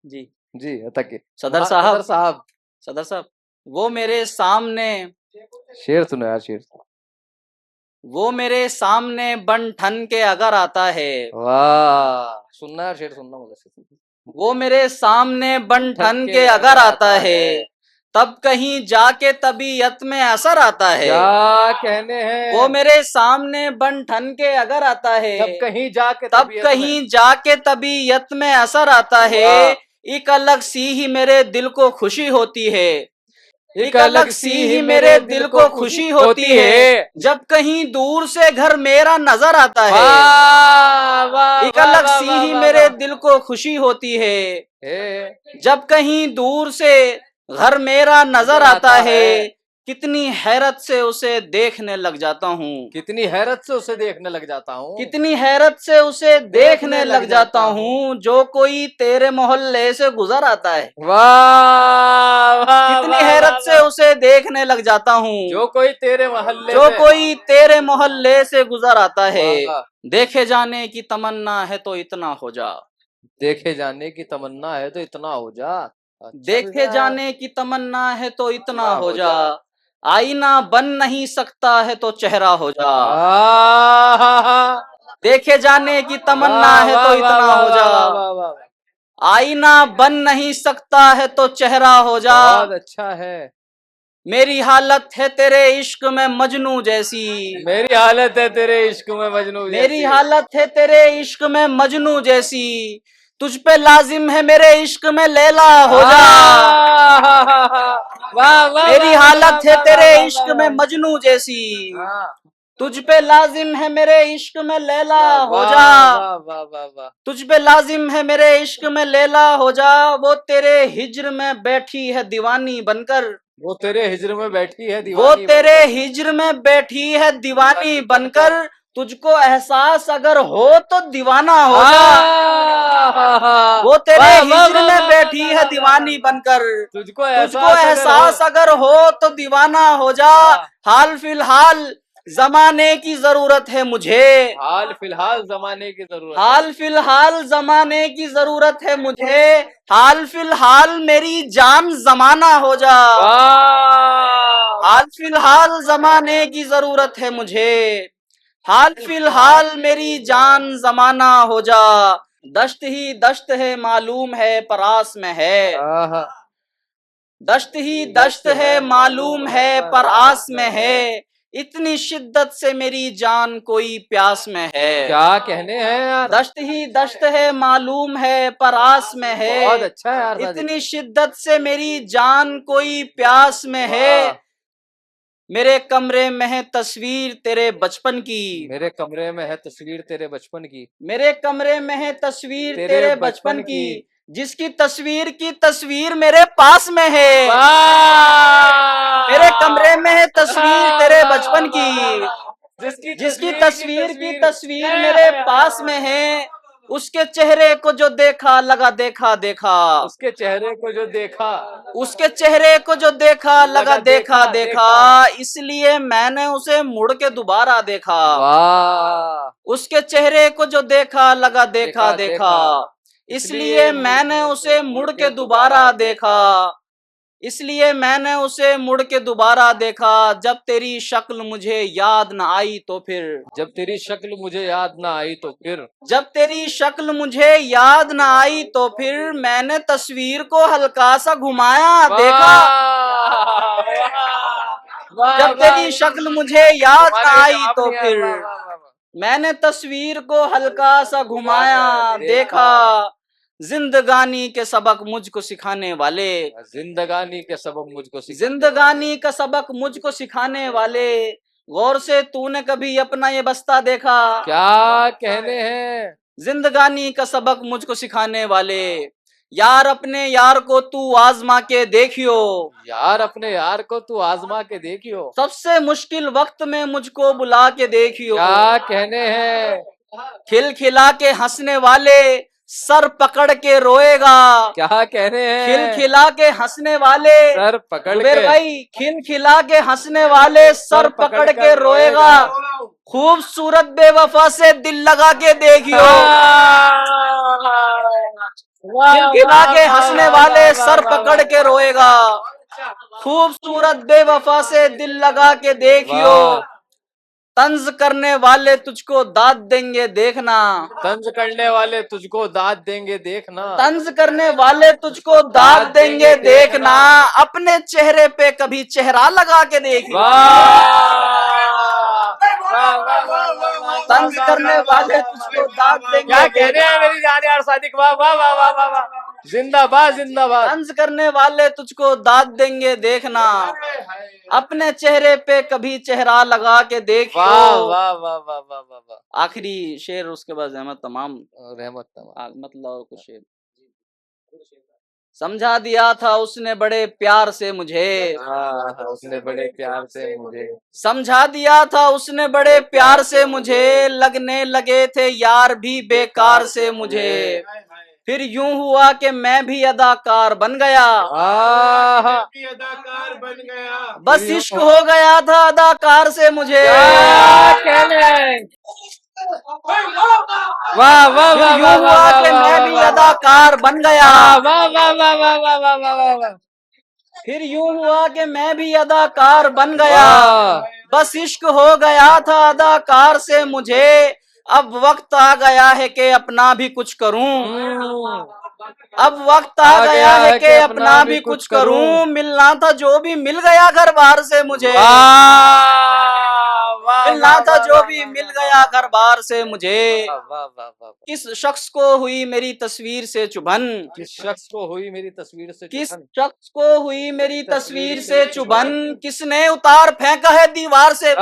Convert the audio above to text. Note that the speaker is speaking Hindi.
जी जी तक सदर साहब सदर साहब वो मेरे सामने शेर सुनो यार, शेर वो मेरे सामने बन ठन के अगर आता है, वाह सुनना यार, शेर सुनना मुझे। वो मेरे सामने बन ठन के अगर आता है, तब कहीं जाके तबीयत में असर आता है। क्या कहने हैं? वो मेरे सामने बन ठन के अगर आता है, तब कहीं जाके तबीयत में असर आता है। एक अलग सी ही मेरे दिल को खुशी होती है, एक अलग सी ही मेरे दिल को खुशी होती है, जब कहीं दूर से घर मेरा नजर आता है। एक अलग सी ही मेरे दिल को खुशी होती है, जब कहीं दूर से घर मेरा नजर आता है। कितनी हैरत से उसे देखने लग जाता हूँ, कितनी हैरत से उसे देखने लग जाता हूँ, कितनी हैरत से उसे देखने लग जाता हूँ, जो कोई तेरे मोहल्ले से गुजर आता है। वाह कितनी हैरत से उसे देखने लग जाता हूँ, जो कोई तेरे मोहल्ले से गुजर आता है। देखे जाने की तमन्ना है तो इतना हो जा, देखे जाने की तमन्ना है तो इतना हो जा, देखे जाने की तमन्ना है तो इतना हो जा, आईना बन नहीं सकता है तो चेहरा हो जा। देखे जाने की तमन्ना है तो इतना हो जा, आईना बन नहीं सकता है तो चेहरा हो जा। बहुत अच्छा है। मेरी हालत है तेरे इश्क में मजनू जैसी, मेरी हालत है तेरे इश्क में मजनू जैसी, मेरी हालत है तेरे इश्क में मजनू जैसी, तुझ पे लाजिम है मेरे इश्क में लैला हो जा। मेरी हालत है तेरे इश्क में मजनू जैसी, तुझ पे लाजिम है मेरे इश्क में लैला हो जा। तुझ पे लाजिम है मेरे इश्क में लैला हो जा। वो तेरे हिज्र में बैठी है दीवानी बनकर, वो तेरे हिज्र में बैठी है वो तेरे हिज्र में बैठी है दीवानी बनकर, तुझको एहसास अगर हो तो दीवाना हो जा। वो तेरे हिज्र में बैठी है दीवानी बनकर, तुझको एहसास अगर हो तो दीवाना हो जा। हाल फिलहाल जमाने की जरूरत है मुझे, हाल फिलहाल जमाने की जरूरत, हाल फिलहाल जमाने की जरूरत है मुझे, हाल फिलहाल मेरी जान जमाना हो जा। हाल फिलहाल जमाने की जरूरत है मुझे, हाल फिलहाल मेरी जान जमाना हो जा। दश्त ही दश्त है मालूम है परास में है, दश्त ही दश्त है मालूम है पर आस में है, इतनी शिद्दत से मेरी जान कोई प्यास में है। क्या कहने हैं यार? दश्त ही दश्त है मालूम है पर आस में है, बहुत अच्छा है यार। इतनी शिद्दत से मेरी जान कोई प्यास में है। मेरे कमरे में है तस्वीर तेरे बचपन की, मेरे कमरे में है तस्वीर तेरे बचपन की, मेरे कमरे में है तस्वीर तेरे बचपन की, जिसकी तस्वीर की तस्वीर मेरे पास में है। मेरे कमरे में है तस्वीर तेरे बचपन की, जिसकी तस्वीर की तस्वीर मेरे पास में है। उसके चेहरे को जो देखा लगा देखा देखा, उसके चेहरे को जो देखा, उसके चेहरे को जो देखा लगा देखा देखा, इसलिए मैंने उसे मुड़ के दोबारा देखा। उसके चेहरे को जो देखा लगा देखा देखा, इसलिए मैंने उसे मुड़ के दोबारा देखा, इसलिए मैंने उसे मुड़ के दोबारा देखा। जब तेरी शक्ल मुझे याद न आई तो फिर, जब तेरी शक्ल मुझे याद न आई तो फिर, जब तेरी शक्ल मुझे याद न आई तो फिर, मैंने तस्वीर को हल्का सा घुमाया देखा। जब तेरी शक्ल मुझे याद न आई तो फिर, मैंने तस्वीर को हल्का सा घुमाया देखा। जिंदगानी के सबक मुझको सिखाने वाले, जिंदगानी के सबक मुझको, जिंदगानी का सबक मुझको सिखाने वाले, गौर से तूने कभी अपना ये बस्ता देखा? क्या कहने हैं? जिंदगानी का सबक मुझको सिखाने वाले, यार अपने यार को तू आजमा के देखियो, यार अपने यार को तू आजमा के देखियो, सबसे मुश्किल वक्त में मुझको बुला के देखियो। क्या कहने हैं? खिलखिला के हंसने वाले सर पकड़ के रोएगा। क्या कहने हैं? खिलखिला के हंसने वाले सर पकड़ के, भाई खिलखिला के हंसने वाले सर पकड़ के रोएगा। खूबसूरत बेवफा से दिल लगा के देखियो, खिलखिला के हंसने वाले सर पकड़ के रोएगा। खूबसूरत बेवफा से दिल लगा के देखियो, तंज करने वाले तुझको दाद देंगे देखना। तंज करने वाले तुझको दाद देंगे देखना। तंज करने वाले तुझको दाद देंगे देखना, अपने चेहरे पे कभी चेहरा लगा के देखना। तंज करने वाले तुझको दाद देंगे। क्या कहने हैं मेरी जान यार सादिक, वाह वाह वाह वाह वाह वाह, जिंदाबाद जिंदाबाद। तंज करने वाले तुझको दाद देंगे देखना, अपने चेहरे पे कभी चेहरा लगा के देखो। वाह वाह वाह वाह वाह वाह वाह। आखिरी शेर, उसके बाद रहमत तमाम, रहमत तमाम। मतलब और कुछ शेर। समझा दिया था उसने बड़े प्यार से मुझे, उसने बड़े प्यार से मुझे समझा दिया था उसने बड़े प्यार से मुझे, लगने लगे थे यार भी बेकार से मुझे। फिर यूं हुआ कि मैं भी अदाकार बन गया, अदाकार बन गया। बस इश्क हो गया था अदाकार से मुझे। वाह वाह फिर वाह यूं हुआ कि मैं भी अदाकार बन गया, वाह वाह वाह वाह वाह वाह वाह वाह। फिर यूं हुआ कि मैं भी अदाकार बन गया, बस इश्क हो गया था अदाकार से मुझे। अब वक्त आ गया है कि अपना भी कुछ करूं, अब वक्त आ गया है कि अपना भी कुछ करूं। मिलना था जो भी मिल गया घर बार से मुझे, मिलना था जो भी मिल गया घर बार से मुझे। किस शख्स को हुई मेरी तस्वीर से चुभन, किस शख्स को हुई मेरी तस्वीर से किस चुभन, शख्स को हुई मेरी तस्वीर से चुभन, किसने उतार फेंका है दीवार से।